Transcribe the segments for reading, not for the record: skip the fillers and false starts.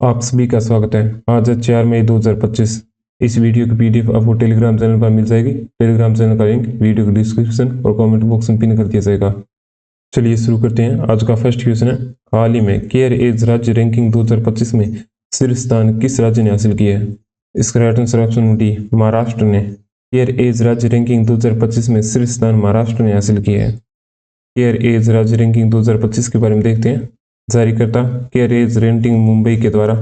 आप सभी का स्वागत है। आज है 4 मई 2025। इस वीडियो की पीडीएफ आपको टेलीग्राम चैनल पर मिल जाएगी। टेलीग्राम चैनल का लिंक वीडियो के डिस्क्रिप्शन और कमेंट बॉक्स में पिन कर दिया जाएगा। चलिए शुरू करते हैं। आज का फर्स्ट क्वेश्चन है, हाल ही में केयर एज राज्य रैंकिंग 2025 में शीर्ष स्थान किस राज्य ने हासिल किया है? इसका right answer option D, Maharashtra ने। केयर एज राज्य रैंकिंग 2025 में शीर्ष स्थान महाराष्ट्र ने हासिल किया है। केयर एज राज्य रैंकिंग 2025 के बारे में देखते हैं। जारीकर्ता केयर एज रेटिंग मुंबई के द्वारा।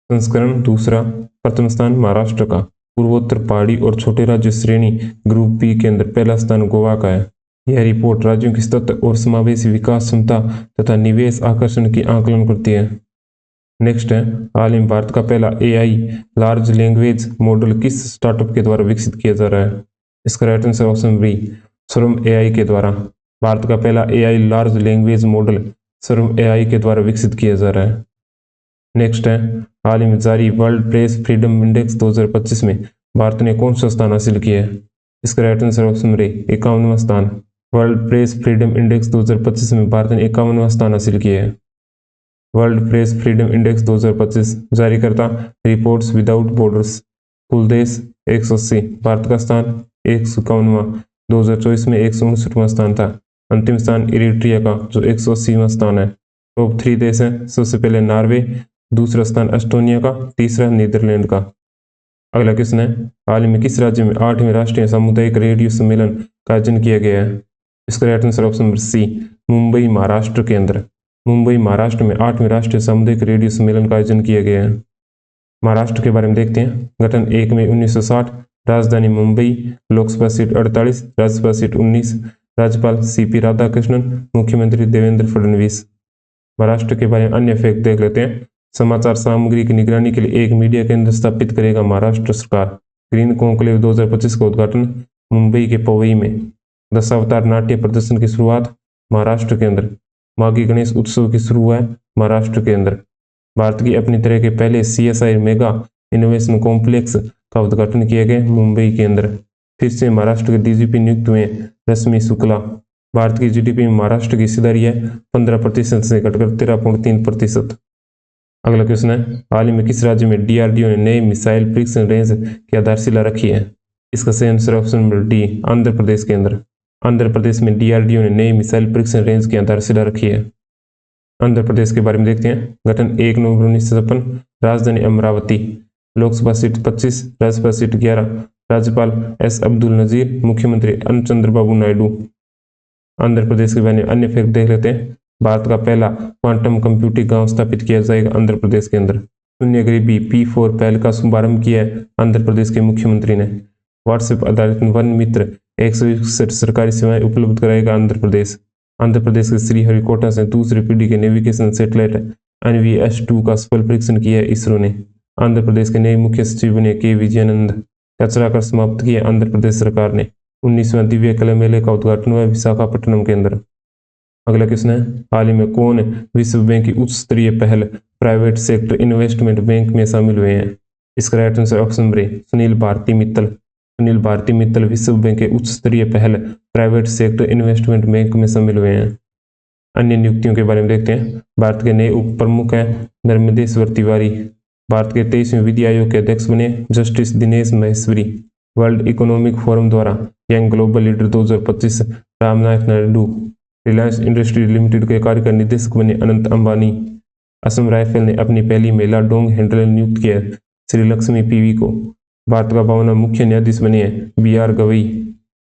संस्करण दूसरा। प्रथम स्थान महाराष्ट्र का। पूर्वोत्तर पहाड़ी और छोटे राज्य श्रेणी ग्रुप बी के अंदर पहला स्थान गोवा का है। यह रिपोर्ट राज्यों की सतत और समावेशी विकास क्षमता तथा निवेश आकर्षण की आकलन करती है। नेक्स्ट है, हाल ही में भारत का पहला एआई लार्ज लैंग्वेज मॉडल किस स्टार्टअप के द्वारा विकसित किया जा रहा है? इसका राइट आंसर ऑप्शन बी, स्वरम एआई के द्वारा। भारत का पहला एआई लार्ज लैंग्वेज मॉडल स्वरम एआई के द्वारा विकसित किया जा रहा है। नेक्स्ट है, हाल ही में जारी वर्ल्ड प्रेस फ्रीडम इंडेक्स 2025 में भारत ने कौन सा स्थान हासिल किया है? इसका राइट आंसर ऑप्शन बी, 51वां स्थान। वर्ल्ड प्रेस फ्रीडम इंडेक्स 2025 में भारत ने 51वां स्थान हासिल किया है। वर्ल्ड प्रेस फ्रीडम इंडेक्स 2025 जारीकर्ता रिपोर्ट्स विदाउट बॉर्डर्स। कुल देश 180, भारत का स्थान 151वां। 2024 में 169वां स्थान था। अंतिम स्थान इरिट्रिया का जो 180वां स्थान है। टॉप 3 देश हैं, सबसे पहले नॉर्वे, दूसरा स्थान एस्टोनिया का, तीसरा नीदरलैंड का। अगला क्वेश्चन है, हाल ही में किस राज्य में 8वें राष्ट्रीय सामुदायिक रेडियो सम्मेलन का आयोजन किया गया है? इसका right answer option C, Mumbai Maharashtra के अंदर। मुंबई महाराष्ट्र में 8वें राष्ट्रीय सामुदायिक रेडियो सम्मेलन का आयोजन किया गया है। महाराष्ट्र के बारे में देखते हैं। गठन 1 मई 1960, राजधानी मुंबई, लोकसभा सीट 48, राज्यसभा सीट 19, राज्यपाल सीपी राधाकृष्णन, मुख्यमंत्री देवेंद्र फडणवीस। महाराष्ट्र के बारे में अन्य फैक्ट देख लेते हैं। समाचार सामग्री की निगरानी के लिए एक मीडिया केंद्र स्थापित करेगा महाराष्ट्र सरकार। ग्रीन कॉन्क्लेव 2025 का उद्घाटन मुंबई के पवई में। दशावतार नाट्य प्रदर्शन की शुरुआत महाराष्ट्र के अंदर। माघी गणेश उत्सव की शुरुआत महाराष्ट्र के अंदर। भारत की अपनी तरह के पहले CSI मेगा इनोवेशन कॉम्प्लेक्स का उद्घाटन किया गया मुंबई के अंदर। फिर से महाराष्ट्र के DGP नियुक्त हुए रश्मि शुक्ला। भारत की GDP में महाराष्ट्र की हिस्सेदारी है 15% से घटकर 13.3%। अगला क्वेश्चन है, हाल ही में किस राज्य में DRDO ने नई मिसाइल परीक्षण रेंज की आधारशिला रखी है? इसका सही answer option number D, Andhra Pradesh के अंदर। आंध्र प्रदेश में DRDO ने नई मिसाइल परीक्षण रेंज की आधारशिला रखी है। आंध्र प्रदेश के बारे में देखते हैं। गठन 1 नवंबर 1956, राजधानी अमरावती, लोकसभा सीट 25, राज्यसभा सीट 11, राज्यपाल S अब्दुल नजीर, मुख्यमंत्री एन चंद्रबाबू नायडू। आंध्र प्रदेश के बारे में अन्य फैक्ट देख लेते हैं। भारत का पहला क्वांटम कंप्यूटिंग गांव स्थापित किया जाएगा आंध्र प्रदेश के अंदर। शून्य गरीबी P4 पहल का शुभारंभ किया है आंध्र प्रदेश के मुख्यमंत्री ने। व्हाट्सएप आधारित वन मित्र 161 सरकारी सेवाएं उपलब्ध कराएगा आंध्र प्रदेश। आंध्र प्रदेश के श्रीहरिकोटा से दूसरी पीढ़ी के नेविगेशन सैटेलाइट NVS-2 का सफल परीक्षण किया है इसरो ने। आंध्र प्रदेश के नए मुख्य सचिव बने के विजयानंद। कचरा कर समाप्त किया आंध्र प्रदेश सरकार ने। 19वां दिव्य कला मेले का उद्घाटन हुआ विशाखापट्टनम के अंदर। अगला क्वेश्चन है, हाल ही में कौन विश्व बैंक की उच्च स्तरीय पहल प्राइवेट सेक्टर इन्वेस्टमेंट बैंक में शामिल हुए हैं? इसका right answer option B, Sunil Bharti Mittal. Sunil Bharti Mittal विश्व बैंक के उच्च स्तरीय पहल प्राइवेट सेक्टर इन्वेस्टमेंट बैंक में शामिल हुए हैं। अन्य नियुक्तियों के बारे में देखते हैं। भारत के नए उप प्रमुख हैं नर्मदेश्वर तिवारी। भारत के 23वें विधि आयोग के अध्यक्ष बने justice Dinesh Maheshwari. World economic forum द्वारा young global leader 2025 Ramnath Naidu. Reliance industry limited के कार्यकारी निदेशक बने अनंत अंबानी। असम राइफल ने अपनी पहली महिला डोंग हैंडलर नियुक्त किया श्री लक्ष्मी PV को। भारत का 52वां मुख्य न्यायाधीश बने हैं BR गवई।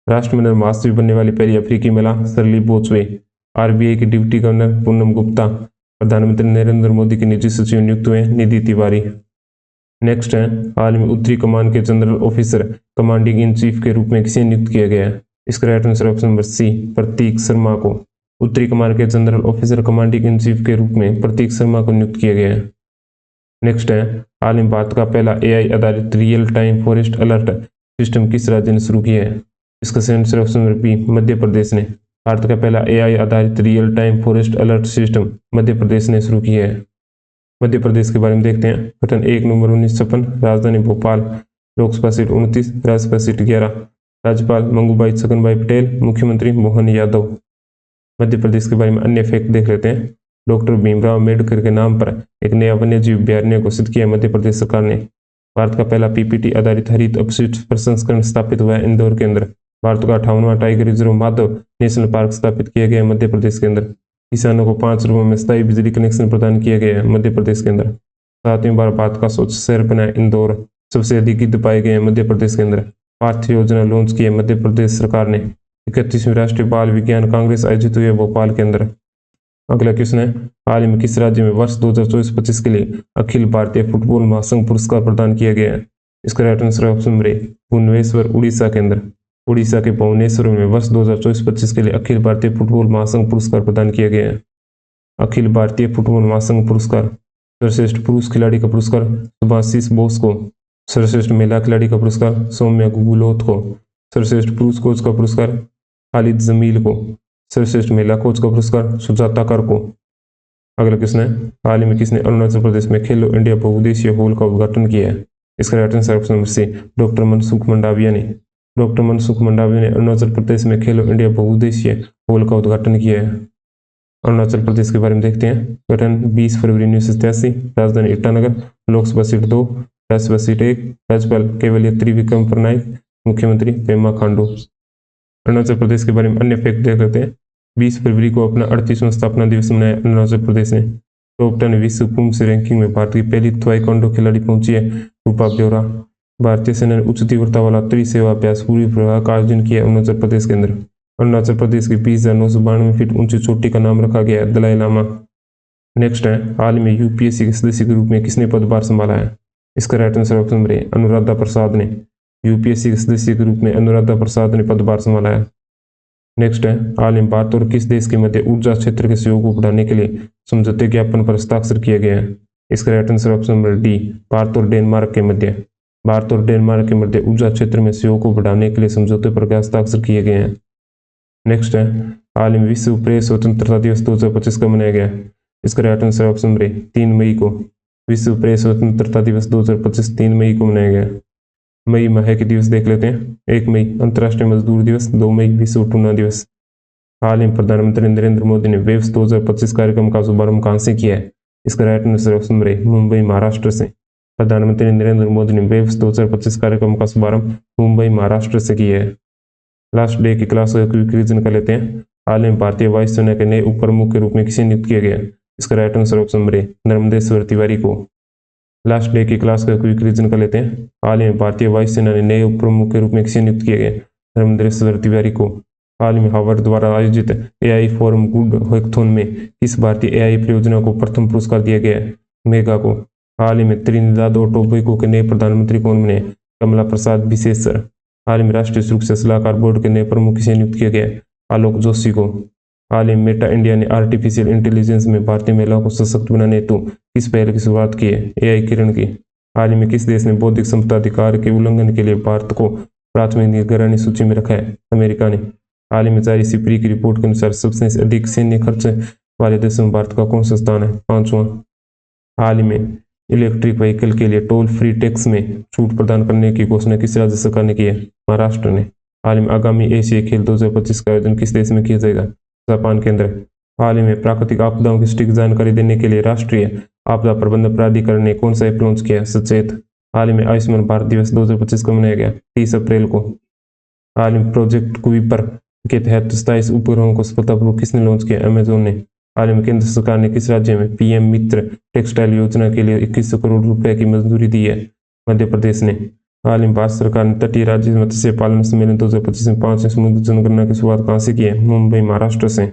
राष्ट्रमंडल महासचिव बनने वाली पहली अफ्रीकी महिला शर्ली बोचवे। RBI के डिप्टी गवर्नर पूनम गुप्ता। प्रधानमंत्री नरेंद्र मोदी के निजी सचिव नियुक्त हुए निधि तिवारी। नेक्स्ट है, हाल में उत्तरी कमान के general officer commanding in chief के रूप में किसे नियुक्त किया गया है? इसका right answer option number C, Prateek Sharma को। उत्तरी कमान के general officer commanding in chief के रूप में प्रतीक शर्मा को नियुक्त किया गया है। नेक्स्ट है, हाल में भारत का पहला AI आधारित real time forest alert system किस राज्य ने शुरू किया है? इसका सही answer option number B, Madhya Pradesh ने। भारत का पहला AI आधारित real time forest alert system Madhya Pradesh ने शुरू किया है। मध्य प्रदेश के बारे में देखते हैं। गठन 1 नवंबर 1956, राजधानी भोपाल, लोकसभा सीट 29, राज्यसभा सीट 11, राज्यपाल मंगूभाई छगनभाई पटेल, मुख्यमंत्री मोहन यादव। मध्य प्रदेश के बारे में अन्य फैक्ट देख लेते हैं। डॉक्टर भीमराव अम्बेडकर के नाम पर एक नया वन्यजीव अभयारण्य घोषित किया मध्य प्रदेश सरकार ने। भारत का पहला पीपीटी आधारित हरित अपशिष्ट प्रसंस्करण स्थापित हुआ है इंदौर के अंदर। भारत का 58वां tiger reserve Madhav national park स्थापित किया गया है मध्य प्रदेश के अंदर। किसानों को 5 रुपये में स्थायी बिजली कनेक्शन प्रदान किया गया है मध्य प्रदेश के अंदर। 7वीं बार भारत का स्वच्छ शहर बना है इंदौर। सबसे अधिक गिद्ध पाए गए हैं मध्य प्रदेश के अंदर। पार्थ योजना लॉन्च की है मध्य प्रदेश सरकार ने। 31वीं राष्ट्रीय बाल विज्ञान कांग्रेस आयोजित हुई है भोपाल के अंदर। अगला क्वेश्चन है, हाल ही में किस राज्य में वर्ष 2024-25 के लिए अखिल भारतीय फुटबॉल महासंघ पुरस्कार प्रदान किया गया है? इसका right answer option number A Bhubaneswar, Orissa के अंदर। उड़ीसा के भुवनेश्वर में वर्ष 2024-25 के लिए अखिल भारतीय फुटबॉल महासंघ पुरस्कार प्रदान किया गया है। अखिल भारतीय फुटबॉल महासंघ पुरस्कार। सर्वश्रेष्ठ पुरुष खिलाड़ी का पुरस्कार सुभाशीष बोस को। सर्वश्रेष्ठ महिला खिलाड़ी का पुरस्कार सौम्या गुगुलोथ को। सर्वश्रेष्ठ पुरुष कोच का पुरस्कार खालिद जमील को। सर्वश्रेष्ठ महिला कोच का पुरस्कार सुजाता कर को। अगला क्वेश्चन है, हाल ही में किसने अरुणाचल प्रदेश में खेलो इंडिया बहुउद्देशीय हॉल का उद्घाटन किया है? इसका right answer option number C doctor Mansukh Mandaviya ने। डॉक्टर मनसुख मंडाविया ने अरुणाचल प्रदेश में खेलो इंडिया बहुउद्देशीय हॉल का उद्घाटन किया है। अरुणाचल प्रदेश के बारे में देखते हैं। गठन 20 फरवरी 1987। राजधानी ईटानगर। Lok Sabha seat 2, Rajya Sabha seat 1। राज्यपाल केवल त्रिविक्रम नायक। मुख्यमंत्री पेमा खांडू। अरुणाचल प्रदेश के बारे में अन्य फैक्ट देख लेते हैं। 20 फरवरी को अपना 38वां स्थापना दिवस मनाया अरुणाचल प्रदेश ने। टॉप 10 विश्व कुंभ रैंकिंग में भारत की पहली ताइक्वांडो खिलाड़ी पहुंची है रूपा ब्योरा। भारतीय सेना ने उच्च तीव्रता वाला त्रिसेवा अभ्यास पूरी प्रवाह का आयोजन किया अरुणाचल प्रदेश के अंदर। अरुणाचल प्रदेश की 20,992 फीट ऊंची चोटी का नाम रखा गया है दलाई लामा। नेक्स्ट है, हाल में यूपीएससी के सदस्य के रूप में किसने पदभार संभाला है? इसका right answer option number A Anuradha Prasad ने। यूपीएससी के सदस्य के रूप में अनुराधा प्रसाद ने पदभार संभाला है। नेक्स्ट है, हाल में भारत और किस देश के मध्य ऊर्जा क्षेत्र के सहयोग को बढ़ाने के लिए समझौते ज्ञापन पर हस्ताक्षर किया गया है? इसका right answer option number D Bharat और डेनमार्क के मध्य। भारत और डेनमार्क के मध्य ऊर्जा क्षेत्र में सहयोग को बढ़ाने के लिए समझौते पर हस्ताक्षर किए गए हैं। नेक्स्ट है, हाल ही में विश्व प्रेस स्वतंत्रता दिवस 2025 का मनाया गया। इसका राइट आंसर ऑप्शन नंबर 3 मई को। विश्व प्रेस स्वतंत्रता दिवस 2025 3 मई को मनाया गया। मई माह के दिवस देख लेते हैं। 1 मई अंतर्राष्ट्रीय मजदूर दिवस। 2 मई विश्व टूना दिवस। हाल ही में प्रधानमंत्री नरेंद्र मोदी ने वेव्स 2025 कार्यक्रम का शुभारंभ कहां से किया है? इसका right answer option number Mumbai, Maharashtra से। प्रधानमंत्री नरेंद्र मोदी ने वेव्स 2025 कार्यक्रम का शुभारंभ मुंबई, महाराष्ट्र से किया है। लास्ट डे की क्लास का क्विक रिवीजन कर लेते हैं। हाल में भारतीय वायुसेना के नए उप प्रमुख के रूप में किसे नियुक्त किया गया? इसका right answer option number Narmadeshwar Tiwari को। लास्ट डे की क्लास का क्विक रिवीजन कर लेते हैं। हाल ही में भारतीय वायुसेना ने नए उप प्रमुख के रूप में किसे नियुक्त किया गया? नर्मदेश्वर तिवारी को। हाल में हार्वर्ड द्वारा आयोजित एआई फॉरम गुड हैकाथॉन में किस भारतीय एआई परियोजना को प्रथम पुरस्कार दिया गया है? मेगा को। हाल ही में त्रिनिदाद और टोबैगो के नए प्रधानमंत्री कौन बने? कमला प्रसाद बिसेसर। हाल ही में राष्ट्रीय सुरक्षा सलाहकार बोर्ड के नए प्रमुख किसे नियुक्त किया गया? आलोक जोशी को। हाल ही में मेटा इंडिया ने आर्टिफिशियल इंटेलिजेंस में भारतीय महिलाओं को सशक्त बनाने हेतु किस पहल की शुरुआत की है? एआई किरण की। हाल ही में किस देश ने बौद्धिक संपदा अधिकार के उल्लंघन के लिए भारत को प्राथमिक निगरानी सूची में रखा है? अमेरिका ने। हाल ही में जारी सिप्री की रिपोर्ट के अनुसार सबसे अधिक सैन्य खर्च वाले देशों में भारत का कौन सा स्थान है? 5वां। हाल ही में इलेक्ट्रिक व्हीकल के लिए टोल फ्री टैक्स में छूट प्रदान करने की घोषणा किस राज्य सरकार ने की है? महाराष्ट्र ने। हाल ही में आगामी एशियाई खेल 2025 का आयोजन किस देश में किया जाएगा? जापान के अंदर। हाल ही में प्राकृतिक आपदाओं की सटीक जानकारी देने के लिए राष्ट्रीय आपदा प्रबंधन प्राधिकरण ने कौन सा ऐप लॉन्च किया? सचेत। हाल ही में आयुष्मान भारत दिवस 2025 को मनाया गया 30 अप्रैल को। हाल ही में प्रोजेक्ट कुइपर के तहत 27 उपग्रहों को सफलतापूर्वक किसने लॉन्च किया? अमेजोन ने। हाल ही में केंद्र सरकार ने किस राज्य में पीएम मित्र टेक्सटाइल योजना के लिए 21 करोड़ रुपए की मंजूरी दी है? मध्य प्रदेश ने। हाल ही में भारत सरकार ने तटीय राज्य मत्स्य पालन सम्मेलन 2025 में 5वीं समुद्र जनगणना की शुरुआत कहां से की है? मुंबई, महाराष्ट्र से।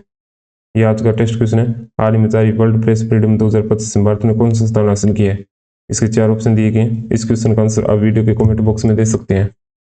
यह आज का टेस्ट क्वेश्चन है। हाल ही में जारी वर्ल्ड प्रेस फ्रीडम 2025 में भारत ने कौन सा स्थान हासिल किया है? इसके 4 ऑप्शन दिए गए हैं। इस क्वेश्चन का आंसर आप वीडियो के कमेंट बॉक्स में दे सकते हैं।